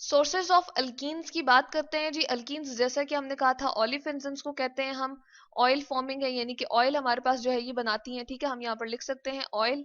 Sources of alkenes की बात करते हैं जी। अल्कीन्स जैसा कि हमने कहा था ऑलिफिन्स को कहते हैं हम। ऑयल फॉर्मिंग है, यानी कि ऑयल हमारे पास जो है ये बनाती हैं, ठीक है। हम यहाँ पर लिख सकते हैं ऑयल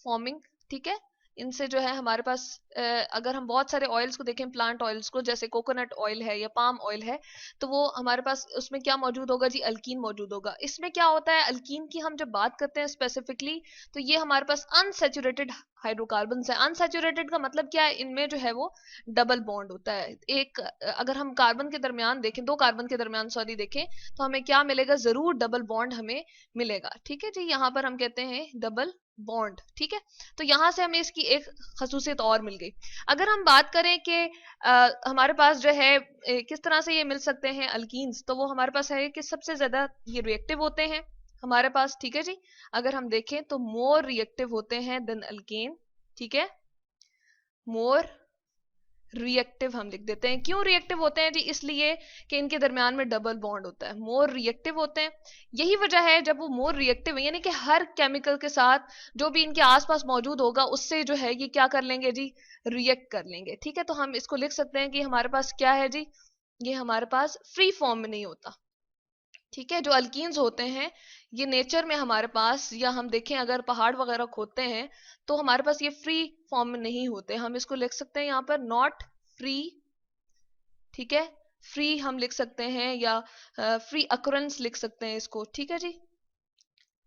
फॉर्मिंग, ठीक है। इनसे जो है हमारे पास अगर हम बहुत सारे ऑयल्स को देखें, प्लांट ऑयल्स को, जैसे कोकोनट ऑयल है या पाम ऑयल है, तो वो हमारे पास उसमें क्या मौजूद होगा जी? अल्कीन मौजूद होगा। इसमें क्या होता है, अल्कीन की हम जब बात करते हैं स्पेसिफिकली, तो ये हमारे पार्स अनसेचुरेटेड हाइड्रोकार्बन है। अनसेचुरेटेड का मतलब क्या है? इनमें जो है वो डबल बॉन्ड होता है। एक अगर हम कार्बन के दरमियान देखें, दो कार्बन के दरमियान सॉरी देखें, तो हमें क्या मिलेगा? जरूर डबल बॉन्ड हमें मिलेगा, ठीक है जी। यहाँ पर हम कहते हैं डबल बॉन्ड, ठीक है। तो यहां से हमें इसकी एक खसूसियत और मिल गई। अगर हम बात करें कि हमारे पास जो है किस तरह से ये मिल सकते हैं अल्कीन्स, तो वो हमारे पास है कि सबसे ज्यादा ये रिएक्टिव होते हैं हमारे पास, ठीक है जी। अगर हम देखें तो मोर रिएक्टिव होते हैं देन अल्केन, ठीक है। मोर रिएक्टिव हम लिख देते हैं। क्यों रिएक्टिव होते हैं जी? इसलिए कि इनके दरमियान में डबल बॉन्ड होता है, मोर रिएक्टिव होते हैं। यही वजह है जब वो मोर रिएक्टिव है, यानी कि हर केमिकल के साथ जो भी इनके आसपास मौजूद होगा उससे जो है ये क्या कर लेंगे जी? रिएक्ट कर लेंगे, ठीक है। तो हम इसको लिख सकते हैं कि हमारे पास क्या है जी? ये हमारे पास फ्री फॉर्म में नहीं होता, ठीक है। जो अल्कीन्स होते हैं ये नेचर में हमारे पास, या हम देखें अगर पहाड़ वगैरह खोदते हैं, तो हमारे पास ये फ्री फॉर्म में नहीं होते। हम इसको लिख सकते हैं यहाँ पर नॉट फ्री, ठीक है। फ्री हम लिख सकते हैं, या फ्री अकुरेंस लिख सकते हैं इसको, ठीक है जी।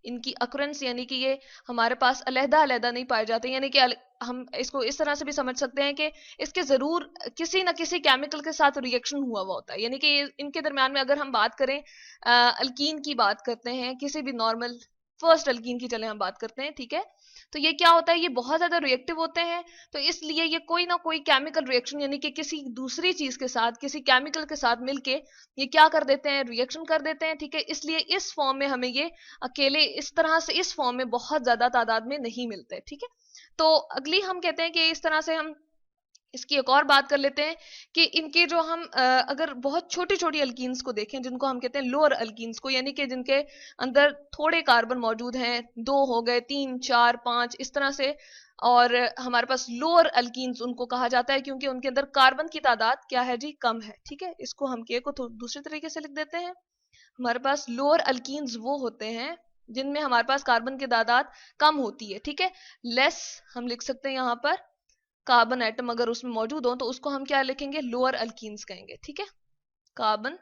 इनकी अकुरेंस यानी कि ये हमारे पास अलहदा अलहदा नहीं पाए जाते, यानी कि हम इसको इस तरह से भी समझ सकते हैं कि इसके जरूर किसी ना किसी केमिकल के साथ रिएक्शन हुआ हुआ होता है। यानी कि इनके दरमियान में अगर हम बात करें, अल्कीन की बात करते हैं, किसी भी नॉर्मल फर्स्ट अल्कीन की चले हम बात करते हैं, ठीक है। तो ये क्या होता है? ये बहुत ज्यादा रिएक्टिव होते हैं, तो इसलिए ये कोई ना कोई केमिकल रिएक्शन, यानी कि किसी दूसरी चीज के साथ, किसी केमिकल के साथ मिलके ये क्या कर देते हैं? रिएक्शन कर देते हैं, ठीक है। इसलिए इस फॉर्म में हमें ये अकेले इस तरह से इस फॉर्म में बहुत ज्यादा तादाद में नहीं मिलते, ठीक है। तो अगली हम कहते हैं कि इस तरह से हम इसकी एक और बात कर लेते हैं कि इनके जो हम अगर बहुत छोटी छोटी अल्कीन्स को देखें, जिनको हम कहते हैं लोअर अल्कीन्स को, यानी कि जिनके अंदर थोड़े कार्बन मौजूद हैं, दो हो गए, तीन, चार, पांच, इस तरह से, और हमारे पास लोअर अल्कीन्स उनको कहा जाता है क्योंकि उनके अंदर कार्बन की तादाद क्या है जी? कम है, ठीक है। इसको हम के को दूसरे तरीके से लिख देते हैं। हमारे पास लोअर अल्कीन्स वो होते हैं जिनमें हमारे पास कार्बन की तादाद कम होती है, ठीक है। लेस हम लिख सकते हैं यहाँ पर, कार्बन एटम अगर उसमें मौजूद हो तो उसको हम क्या लिखेंगे? लोअर अल्कीन्स कहेंगे, ठीक है। कार्बन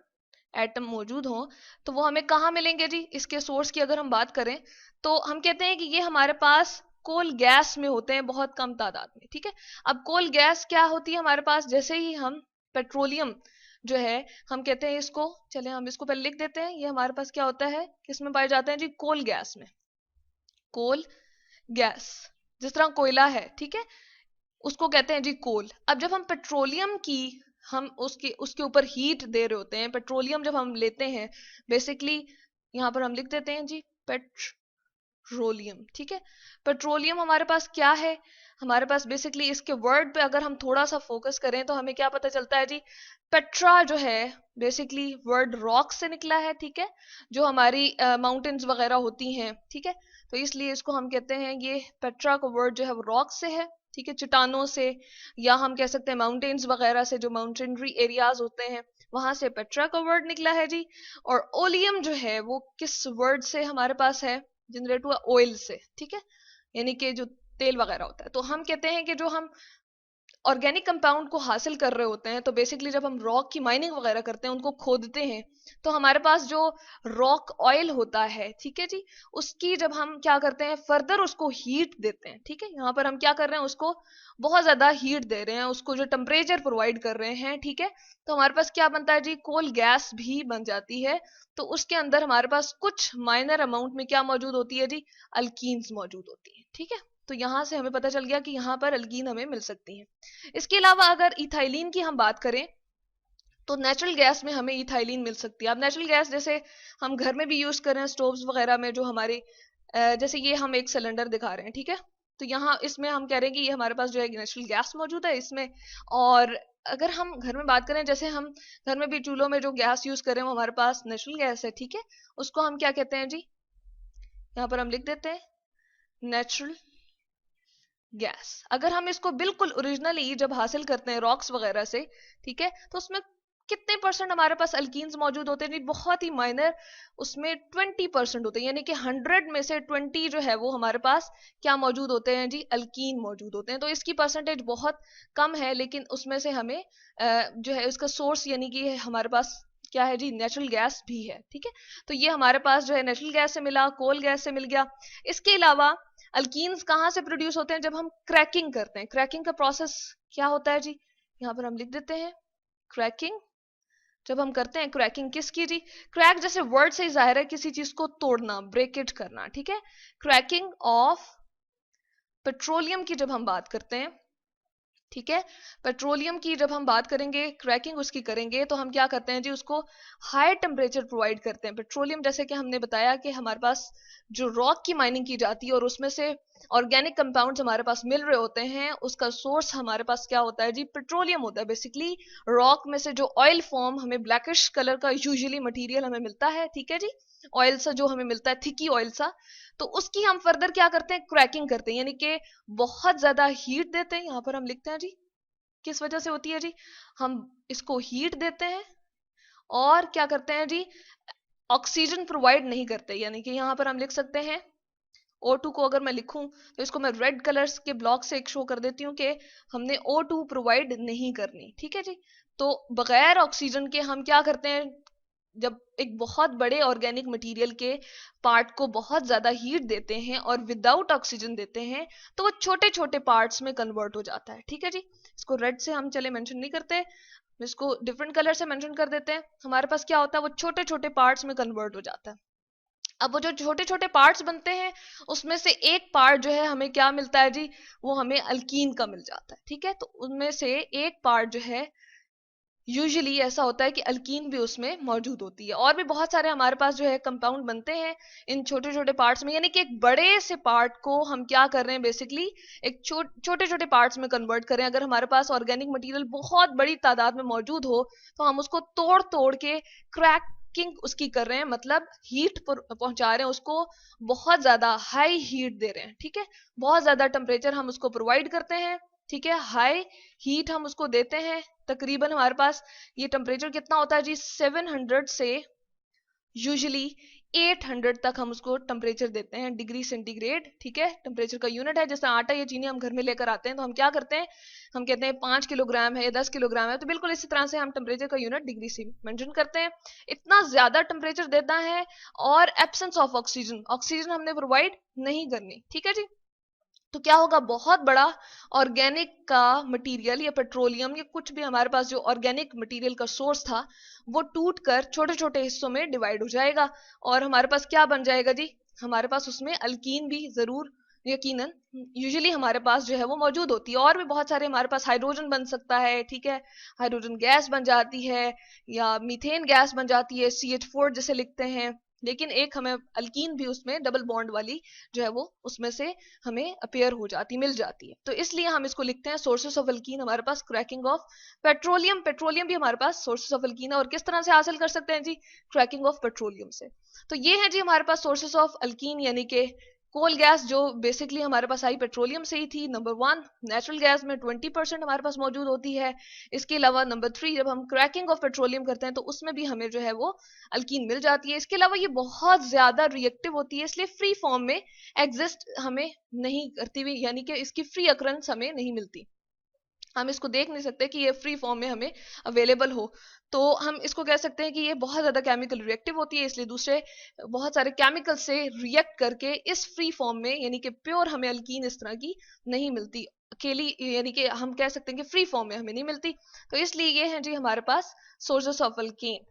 एटम मौजूद हो तो वो हमें कहाँ मिलेंगे जी? इसके सोर्स की अगर हम बात करें तो हम कहते हैं कि ये हमारे पास कोल गैस में होते हैं, बहुत कम तादाद में, ठीक है। अब कोल गैस क्या होती है हमारे पास? जैसे ही हम पेट्रोलियम जो है, हम कहते हैं इसको, चले हम इसको पहले लिख देते हैं, ये हमारे पास क्या होता है, किसमें पाए जाते हैं जी? कोल गैस में। कोल गैस, जिस तरह कोयला है, ठीक है, उसको कहते हैं जी कोल। अब जब हम पेट्रोलियम की, हम उसके उसके ऊपर हीट दे रहे होते हैं, पेट्रोलियम जब हम लेते हैं, बेसिकली यहां पर हम लिख देते हैं जी पेट्रोलियम, ठीक है। पेट्रोलियम हमारे पास क्या है? हमारे पास बेसिकली इसके वर्ड पे अगर हम थोड़ा सा फोकस करें तो हमें क्या पता चलता है जी? पेट्रा जो है बेसिकली वर्ड रॉक से निकला है, ठीक है। जो हमारी माउंटेन्स वगैरह होती हैं, ठीक है। तो इसलिए इसको हम कहते हैं, ये पेट्रा का वर्ड जो है वो रॉक से है, ठीक है, चट्टानों से, या हम कह सकते हैं माउंटेन्स वगैरह से, जो माउंटेनरी एरियाज होते हैं वहां से पेट्रा का वर्ड निकला है जी। और ओलियम जो है वो किस वर्ड से हमारे पास है? जनरेट हुआ ऑयल से, ठीक है, यानी कि जो तेल वगैरह होता है। तो हम कहते हैं कि जो हम ऑर्गेनिक कंपाउंड को हासिल कर रहे होते हैं, तो बेसिकली जब हम रॉक की माइनिंग वगैरह करते हैं, उनको खोदते हैं, तो हमारे पास जो रॉक ऑयल होता है, ठीक है जी, उसकी जब हम क्या करते हैं, फर्दर उसको हीट देते हैं, ठीक है। यहाँ पर हम क्या कर रहे हैं? उसको बहुत ज्यादा हीट दे रहे हैं, उसको जो टेम्परेचर प्रोवाइड कर रहे हैं, ठीक है। तो हमारे पास क्या बनता है जी? कोल गैस भी बन जाती है। तो उसके अंदर हमारे पास कुछ माइनर अमाउंट में क्या मौजूद होती है जी? अल्कीन्स मौजूद होती है, ठीक है। तो यहां से हमें पता चल गया कि यहाँ पर अल्कीन हमें मिल सकती है। इसके अलावा अगर इथाइलिन की हम बात करें तो नेचुरल गैस में हमें इथाइलिन मिल सकती है। अब नेचुरल गैस जैसे हम घर में भी यूज कर रहे हैं, स्टोव्स वगैरह में, जो हमारे जैसे ये हम एक सिलेंडर दिखा रहे हैं, ठीक है। तो यहाँ इसमें हम कह रहे हैं कि ये हमारे पास जो है नेचुरल गैस मौजूद है इसमें। और अगर हम घर में बात करें, जैसे हम घर में भी चूल्हों में जो गैस यूज कर रहे हैं वो हमारे पास नेचुरल गैस है, ठीक है। उसको हम क्या कहते हैं जी? यहाँ पर हम लिख देते हैं नेचुरल गैस। अगर हम इसको बिल्कुल ओरिजिनली जब हासिल करते हैं रॉक्स वगैरह से, ठीक है, तो उसमें कितने परसेंट हमारे पास अल्कीन्स मौजूद होते हैं जी? बहुत ही माइनर, उसमें 20% होते हैं, यानी कि 100 में से 20 जो है वो हमारे पास क्या मौजूद होते हैं जी? अल्कीन मौजूद होते हैं। तो इसकी परसेंटेज बहुत कम है, लेकिन उसमें से हमें जो है उसका सोर्स यानी कि हमारे पास क्या है जी? नेचुरल गैस भी है, ठीक है। तो ये हमारे पास जो है नेचुरल गैस से मिला, कोल गैस से मिल गया। इसके अलावा अल्कीन्स कहाँ से प्रोड्यूस होते हैं? जब हम क्रैकिंग करते हैं। क्रैकिंग का प्रोसेस क्या होता है जी? यहाँ पर हम लिख देते हैं क्रैकिंग। जब हम करते हैं क्रैकिंग किसकी जी? क्रैक जैसे वर्ड से ही जाहिर है किसी चीज को तोड़ना, ब्रेकेज करना, ठीक है। क्रैकिंग ऑफ पेट्रोलियम की जब हम बात करते हैं, ठीक है, पेट्रोलियम की जब हम बात करेंगे, क्रैकिंग उसकी करेंगे, तो हम क्या करते हैं जी? उसको हाई टेम्परेचर प्रोवाइड करते हैं। पेट्रोलियम जैसे कि हमने बताया कि हमारे पास जो रॉक की माइनिंग की जाती है और उसमें से ऑर्गेनिक कंपाउंड्स हमारे पास मिल रहे होते हैं, उसका सोर्स हमारे पास क्या होता है जी? पेट्रोलियम होता है। बेसिकली रॉक में से जो ऑयल फॉर्म हमें ब्लैकिश कलर का यूजुअली मटेरियल हमें मिलता है, ठीक है जी, ऑयल सा जो हमें मिलता है, थिकी ऑयल सा, तो उसकी हम फर्दर क्या करते हैं? क्रैकिंग करते हैं, यानी कि बहुत ज्यादा हीट देते हैं। यहां पर हम लिखते हैं जी किस वजह से होती है जी? हम इसको हीट देते हैं और क्या करते हैं जी? ऑक्सीजन प्रोवाइड नहीं करते, यानी कि यहां पर हम लिख सकते हैं O2 को अगर मैं लिखूं तो इसको मैं रेड कलर्स के ब्लॉक से एक शो कर देती हूँ कि हमने O2 प्रोवाइड नहीं करनी, ठीक है जी। तो बगैर ऑक्सीजन के हम क्या करते हैं? जब एक बहुत बड़े ऑर्गेनिक मटेरियल के पार्ट को बहुत ज्यादा हीट देते हैं और विदाउट ऑक्सीजन देते हैं, तो वो छोटे छोटे पार्ट्स में कन्वर्ट हो जाता है, ठीक है जी। इसको रेड से हम चले मेंशन नहीं करते, इसको डिफरेंट कलर से मेंशन कर देते हैं। हमारे पास क्या होता है? वो छोटे छोटे पार्ट्स में कन्वर्ट हो जाता है। अब वो जो छोटे छोटे पार्ट्स बनते हैं, उसमें से एक पार्ट जो है हमें क्या मिलता है जी? वो हमें अल्कीन का मिल जाता है, ठीक है। तो उनमें से एक पार्ट जो है यूजुअली ऐसा होता है कि अल्कीन भी उसमें मौजूद होती है। और भी बहुत सारे हमारे पास जो है कंपाउंड बनते हैं इन छोटे छोटे पार्ट्स में, यानी कि एक बड़े से पार्ट को हम क्या कर रहे हैं? बेसिकली एक छोटे छोटे पार्ट्स में कन्वर्ट करें। अगर हमारे पास ऑर्गेनिक मटेरियल बहुत बड़ी तादाद में मौजूद हो, तो हम उसको तोड़ तोड़ के क्रैकिंग उसकी कर रहे हैं, मतलब हीट पहुंचा रहे हैं उसको, बहुत ज्यादा हाई हीट दे रहे हैं, ठीक है। बहुत ज्यादा टेम्परेचर हम उसको प्रोवाइड करते हैं, ठीक है, हाई हीट हम उसको देते हैं। तकरीबन हमारे पास ये टेम्परेचर कितना होता है जी? 700 से यूजुअली 800 तक हम उसको टेम्परेचर देते हैं, डिग्री सेंटीग्रेड, ठीक है। टेम्परेचर का यूनिट है। जैसे आटा या चीनी हम घर में लेकर आते हैं तो हम क्या करते हैं? हम कहते हैं 5 किलोग्राम है या 10 किलोग्राम है, तो बिल्कुल इसी तरह से हम टेम्परेचर का यूनिट डिग्री से मेंशन करते हैं। इतना ज्यादा टेम्परेचर देता है और एब्सेंस ऑफ ऑक्सीजन, ऑक्सीजन हमने प्रोवाइड नहीं करनी, ठीक है जी। तो क्या होगा? बहुत बड़ा ऑर्गेनिक का मटेरियल या पेट्रोलियम या कुछ भी हमारे पास जो ऑर्गेनिक मटेरियल का सोर्स था, वो टूट कर छोटे छोटे हिस्सों में डिवाइड हो जाएगा और हमारे पास क्या बन जाएगा जी? हमारे पास उसमें अल्कीन भी जरूर, यकीनन, यूजुअली हमारे पास जो है वो मौजूद होती है। और भी बहुत सारे हमारे पास हाइड्रोजन बन सकता है, ठीक है, हाइड्रोजन गैस बन जाती है या मीथेन गैस बन जाती है, CH4 जैसे लिखते हैं। लेकिन एक हमें अल्कीन भी उसमें डबल बॉन्ड वाली जो है वो उसमें से हमें अपेयर हो जाती, मिल जाती है। तो इसलिए हम इसको लिखते हैं सोर्सेस ऑफ अल्कीन हमारे पास क्रैकिंग ऑफ पेट्रोलियम। पेट्रोलियम भी हमारे पास सोर्सेस ऑफ अल्कीन है। और किस तरह से हासिल कर सकते हैं जी? क्रैकिंग ऑफ पेट्रोलियम से। तो ये है जी हमारे पास सोर्सेस ऑफ अल्कीन, यानी कि कोल गैस जो बेसिकली हमारे पास आई पेट्रोलियम से ही थी। नंबर 1, नेचुरल गैस में 20% हमारे पास मौजूद होती है। इसके अलावा नंबर 3, जब हम क्रैकिंग ऑफ पेट्रोलियम करते हैं तो उसमें भी हमें जो है वो अल्कीन मिल जाती है। इसके अलावा ये बहुत ज्यादा रिएक्टिव होती है, इसलिए फ्री फॉर्म में एग्जिस्ट हमें नहीं करती हुई, यानी कि इसकी फ्री अक्रंस हमें नहीं मिलती। हम इसको देख नहीं सकते कि ये फ्री फॉर्म में हमें अवेलेबल हो। तो हम इसको कह सकते हैं कि ये बहुत ज्यादा केमिकल रिएक्टिव होती है, इसलिए दूसरे बहुत सारे केमिकल से रिएक्ट करके इस फ्री फॉर्म में, यानी कि प्योर हमें अल्कीन इस तरह की नहीं मिलती अकेली, यानी कि हम कह सकते हैं कि फ्री फॉर्म में हमें नहीं मिलती। तो इसलिए ये है जी हमारे पास सोर्सेस ऑफ अल्कीन।